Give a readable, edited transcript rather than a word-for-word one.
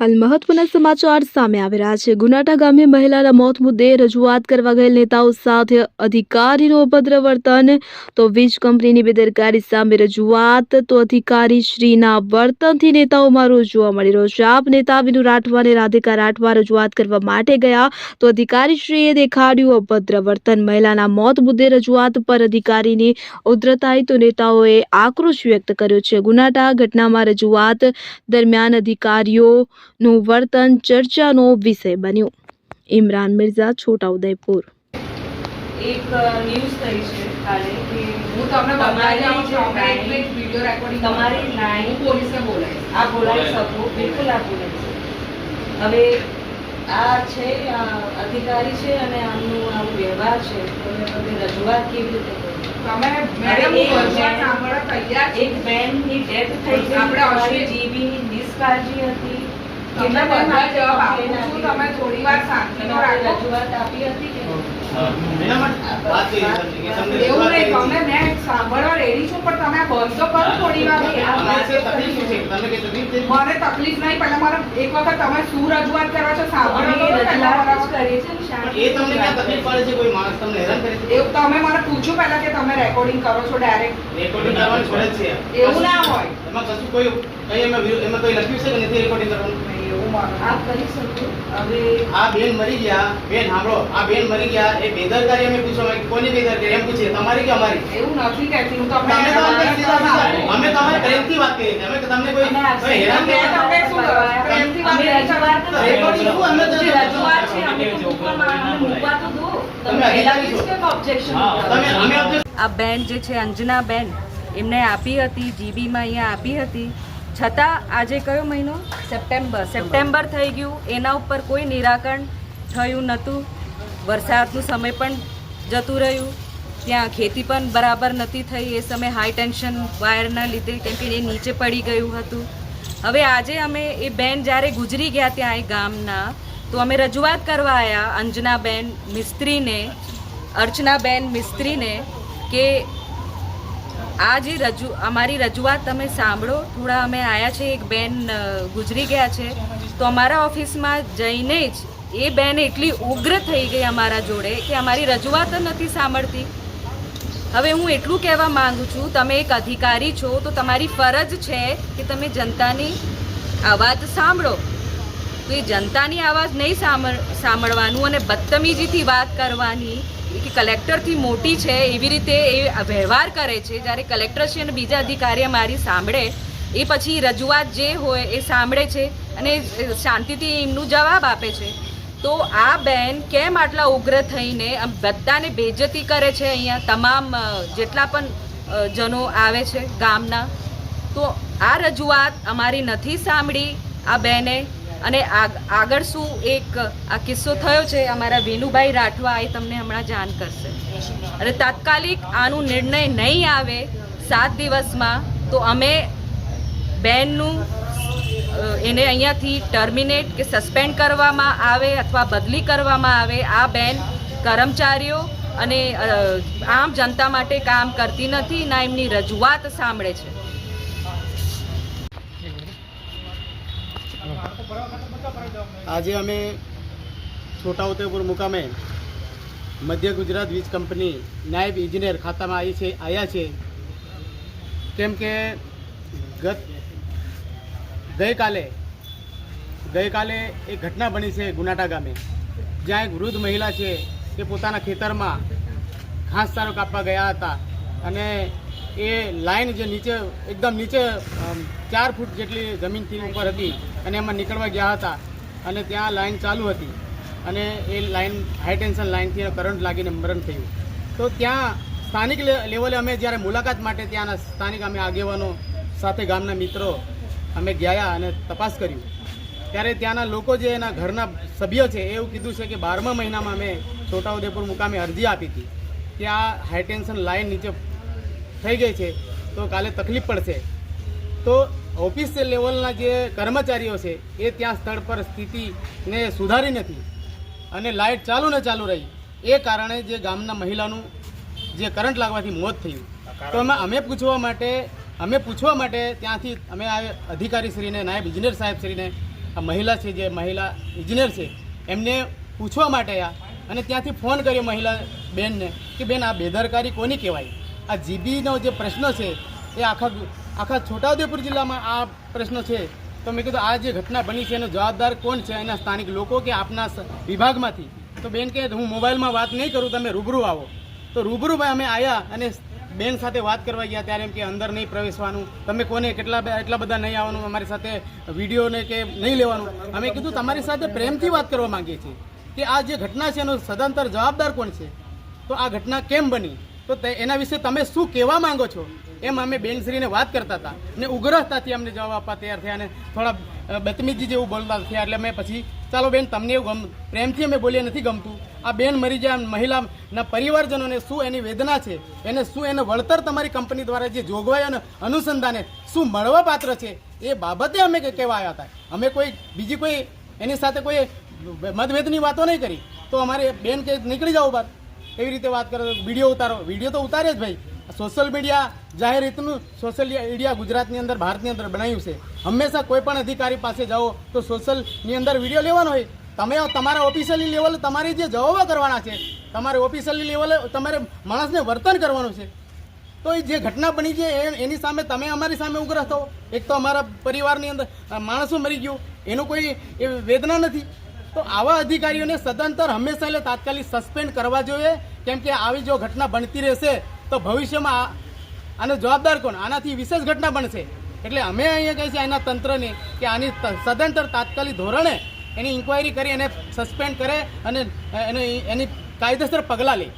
હાલ મહત્વના સમાચાર સામે આવી રહ્યા છે। ગુનાટા ગામે મહિલાના મોત મુદ્દે રજૂઆત કરવા ગયેલ નેતાઓ સાથે અધિકારીનું અભદ્ર વર્તન, તો વીજ કંપનીની બેદરકારી સામે રજૂઆત, તો અધિકારી શ્રીના વર્તનથી નેતાઓમાં રોષ જોવા મળી રહ્યો છે। આપ નેતા વિનુ રાઠવા અને રાધિકા રાઠવા રજૂઆત કરવા માટે ગયા, તો અધિકારીશ્રીએ દેખાડ્યું અભદ્ર વર્તન। મહિલાના મોત મુદ્દે રજૂઆત પર અધિકારીની ઉદ્ધતાઈ, તો નેતાઓએ આક્રોશ વ્યક્ત કર્યો છે। ગુનાટા ઘટનામાં રજૂઆત દરમિયાન અધિકારીઓનું વર્તન ચર્ચાનો વિષય બન્યું। ઇમરાન મિર્ઝા, છોટાઉદેપુર। એક ન્યૂઝ થઈ છે કાલે કે હું તમને બતાવી આપું છું અમે એક વિડિયો રેકોર્ડિંગ તમારી લાઈન હું પોલીસને બોલાવીશ આ બોલાવી શકો, બિલકુલ આ બોલાવી। હવે આ છે અધિકારી છે અને આમનું આવું વ્યવહાર છે, તો તમે રજૂઆત કેવી રીતે કરો? તમે મેડમ રજૂઆત સાંભળવા તૈયાર છે? એક બેનની ડેથ થઈ ગઈ, આપણે અશ્વિન જીબીની નિષ્કાળજી હતી, તમને બધા જવાબ આપું છું, તમે થોડી વાર શાંતિનો રાખો। રજૂઆત આપી હતી કે એવું નહીં, તમને મેં સાંભળવા રેડી છું, પણ તમે બંધ તો કરો થોડી વાર। મને તકલીફ નહીં, પણ મારે એક વખત તમે શું રજૂઆત કરવા છો સાંભળો તો પહેલા બરાબર। એવું તમે મને પૂછ્યું પહેલા કે તમે રેકોર્ડિંગ કરો છો ડાયરેક્ટ? એવું ના હોય, એવું આપ કરી શકો। હવે આ બેન મરી ગયા, બેન સાંભળો, આ બેન મરી ગયા એ બેદરકારી અમે પૂછવા કે કોની બેદરકારી એમ પૂછીએ, તમારી કે અમારી? એવું નથી કહેતી હું અમે તમારી પ્રેમથી વાત કરી છે, અમે તમને કોઈ હેરાન તમે શું કરો? પ્રેમથી વાત કરી છે? રજૂઆત છે, અમે મૂકવા તો દો, તમે અધિકારી છો, કેમ ઓબ્જેક્શન અમે આ બેન જે છે અંજના બેન, એમને આપી હતી જીબીમાં, અહીંયા આપી હતી, છતાં આજે કયો મહિનો? સપ્ટેમ્બર થઈ ગયું, એના ઉપર કોઈ નિરાકરણ થયું નહોતું। વરસાદનું સમય પણ જતું રહ્યું, ત્યાં ખેતી પણ બરાબર નથી થઈ એ સમયે હાઈ ટેન્શન વાયરના લીધે, કેમ કે એ નીચે પડી ગયું હતું। હવે આજે અમે એ બેન જ્યારે ગુજરી ગયા ત્યાં એ ગામના, તો અમે રજૂઆત કરવા આવ્યા અંજનાબેન મિસ્ત્રીને, અર્ચનાબેન મિસ્ત્રીને, કે આ જે અમારી રજૂઆત તમે સાંભળો થોડા। અમે આવ્યા છે, એક બેન ગુજરી ગયા છે, તો અમારા ઓફિસમાં જઈને જ એ બેન એટલી ઉગ્ર થઈ ગઈ અમારા જોડે કે અમારી રજૂઆત નથી સાંભળતી। હવે હું એટલું કહેવા માંગુ છું, તમે એક અધિકારી છો તો તમારી ફરજ છે કે તમે જનતાની અવાજ સાંભળો, તો એ જનતાની અવાજ નહીં સાંભળવાનું અને બદતમીજીથી વાત કરવાની કે કલેક્ટરથી મોટી છે એવી રીતે એ વ્યવહાર કરે છે। જ્યારે કલેક્ટરશ્રી અને બીજા અધિકારી મારી સાંભળે, એ પછી રજૂઆત જે હોય એ સાંભળે છે અને શાંતિથી એમનું જવાબ આપે છે। તો આ બેન કેમ આટલા ઉગ્ર થઈને બધાને બેઇજ્જતી કરે છે? અહીંયા તમામ જેટલા પણ જનો આવે છે ગામના, તો આ રજૂઆત અમારી નથી સાંભળી આ બેને। અને આગળ શું એક આ કિસ્સો થયો છે, અમારા વિનુભાઈ રાઠવા એ તમને હમણાં જાણ કરશે। અને તાત્કાલિક આનું નિર્ણય નહીં આવે 7 દિવસમાં, તો અમે બેનનું એને અહીંયાથી ટર્મિનેટ કે સસ્પેન્ડ કરવામાં આવે અથવા બદલી કરવામાં આવે। આ બેન કર્મચારીઓ અને આમ જનતા માટે કામ કરતી નથી, ના એમની રજૂઆત સાંભળે છે। આજે અમે છોટાઉદેપુર મુકામે મધ્ય ગુજરાત વીજ કંપની નાયબ ઇજનેર ખાતામાં આવ્યા છે, કેમ કે ગઈકાલે એક ઘટના બની છે ગુનાટા ગામે, જ્યાં એક વૃદ્ધ મહિલા છે તે પોતાના ખેતરમાં ઘાસચારો કાપવા ગયા હતા અને એ લાઈન જે એકદમ નીચે 4 ફૂટ જેટલી જમીનથી ઉપર હતી અને એમાં નીકળવા ગયા હતા અને ત્યાં લાઈન ચાલુ હતી અને એ લાઈન હાઈ ટેન્શન લાઈનથી કરંટ લાગીને મરણ થયું। તો ત્યાં સ્થાનિક લેવલે અમે જ્યારે મુલાકાત માટે ત્યાંના સ્થાનિક અમે આગેવાનો સાથે ગામના મિત્રો અમે ગયા અને તપાસ કર્યું, ત્યારે ત્યાંના લોકો જે એના ઘરના સભ્યો છે એવું કીધું છે કે 12મા મહિનામાં અમે છોટાઉદેપુર મુકામે અરજી આપી હતી કે આ હાઈ ટેન્શન લાઈન નીચે થઈ ગઈ છે તો કાલે તકલીફ પડશે। તો ઓફિસ લેવલના જે કર્મચારીઓ છે એ ત્યાં સ્થળ પર સ્થિતિને સુધારી નથી અને લાઇટ ચાલુ ને ચાલુ રહી, એ કારણે જે ગામના મહિલાનું જે કરંટ લાગવાથી મોત થયું। તો અમે પૂછવા માટે ત્યાંથી અમે અધિકારીશ્રીને, નાયબ ઇજનેર સાહેબશ્રીને આ મહિલા છે, જે મહિલા ઇજનેર છે, એમને પૂછવા માટે આવ્યા અને ત્યાંથી ફોન કર્યો મહિલા બેનને કે બેન આ બેદરકારી કોની કહેવાય? આ જીબીનો જે પ્રશ્ન છે એ આખા છોટાઉદેપુર જિલ્લામાં આ પ્રશ્ન છે. તો મેં કીધું આ જે ઘટના બની છે એનો જવાબદાર કોણ છે, એના સ્થાનિક લોકો કે આપના વિભાગમાંથી? તો બેન કે હું મોબાઈલમાં વાત નહીં કરું, તમે રૂબરૂ આવો. તો રૂબરૂ ભાઈ અમે આવ્યા અને બેન સાથે વાત કરવા ગયા ત્યારે એમ કે અંદર નહીં પ્રવેશવાનું, તમે કોને એટલા બધા નહીં આવવાનું, અમારી સાથે વિડીયોને કે નહીં લેવાનું. અમે કીધું તમારી સાથે પ્રેમથી વાત કરવા માંગીએ છીએ કે આ જે ઘટના છે એનો સદંતર જવાબદાર કોણ છે, તો આ ઘટના કેમ બની, તો એના વિશે તમે શું કહેવા માંગો છો, એમ અમે બેનશ્રીને વાત કરતા હતા. ને ઉગ્રતાથી અમને જવાબ આપવા તૈયાર થયા અને થોડા બદતમીજી જેવું બોલતા થયા. એટલે અમે પછી ચાલો બેન તમને એવું પ્રેમથી અમે બોલીએ નથી ગમતું, આ બેન મરી જાય, મહિલાના પરિવારજનોને શું એની વેદના છે, એને શું એનું વળતર તમારી કંપની દ્વારા જે જોગવાઈ અને અનુસંધાને શું મળવા પાત્ર છે એ બાબતે અમે કહેવા આવ્યા હતા. અમે કોઈ બીજી કોઈ એની સાથે કોઈ મતભેદની વાતો નહીં કરી. તો અમારે બેન કે નીકળી જાઓ બહાર, એવી રીતે વાત કરો, વિડીયો ઉતારો. વિડીયો તો ઉતારે જ ભાઈ. સોશિયલ મીડિયા જાહેર રીતનું સોશિયલ મીડિયા ગુજરાતની અંદર, ભારતની અંદર બનાવ્યું છે. હંમેશા કોઈ પણ અધિકારી પાસે જાઓ તો સોશિયલની અંદર વિડીયો લેવાનો હોય. તમે તમારા ઓફિશિયલી લેવલે તમારે જે જવાબો કરવાના છે, તમારે ઓફિશિયલી લેવલે તમારે માણસને વર્તન કરવાનું છે. તો એ જે ઘટના બની છે એની સામે તમે અમારી સામે ઉગ્ર થો. એક તો અમારા પરિવારની અંદર માણસો મરી ગયું, એનું કોઈ એ વેદના નથી. તો આવા અધિકારીઓને સદંતર હંમેશા એટલે તાત્કાલિક સસ્પેન્ડ કરવા જોઈએ, કેમ કે આવી જો ઘટના બનતી રહેશે તો ભવિષ્યમાં આનો જવાબદાર કોણ? આનાથી વિશેષ ઘટના બનશે. એટલે અમે અહીંયા કહીએ છીએ એના તંત્રને કે આની સદંતર તાત્કાલિક ધોરણે એની ઇન્ક્વાયરી કરી એને સસ્પેન્ડ કરે અને એની કાયદેસર પગલાં લે.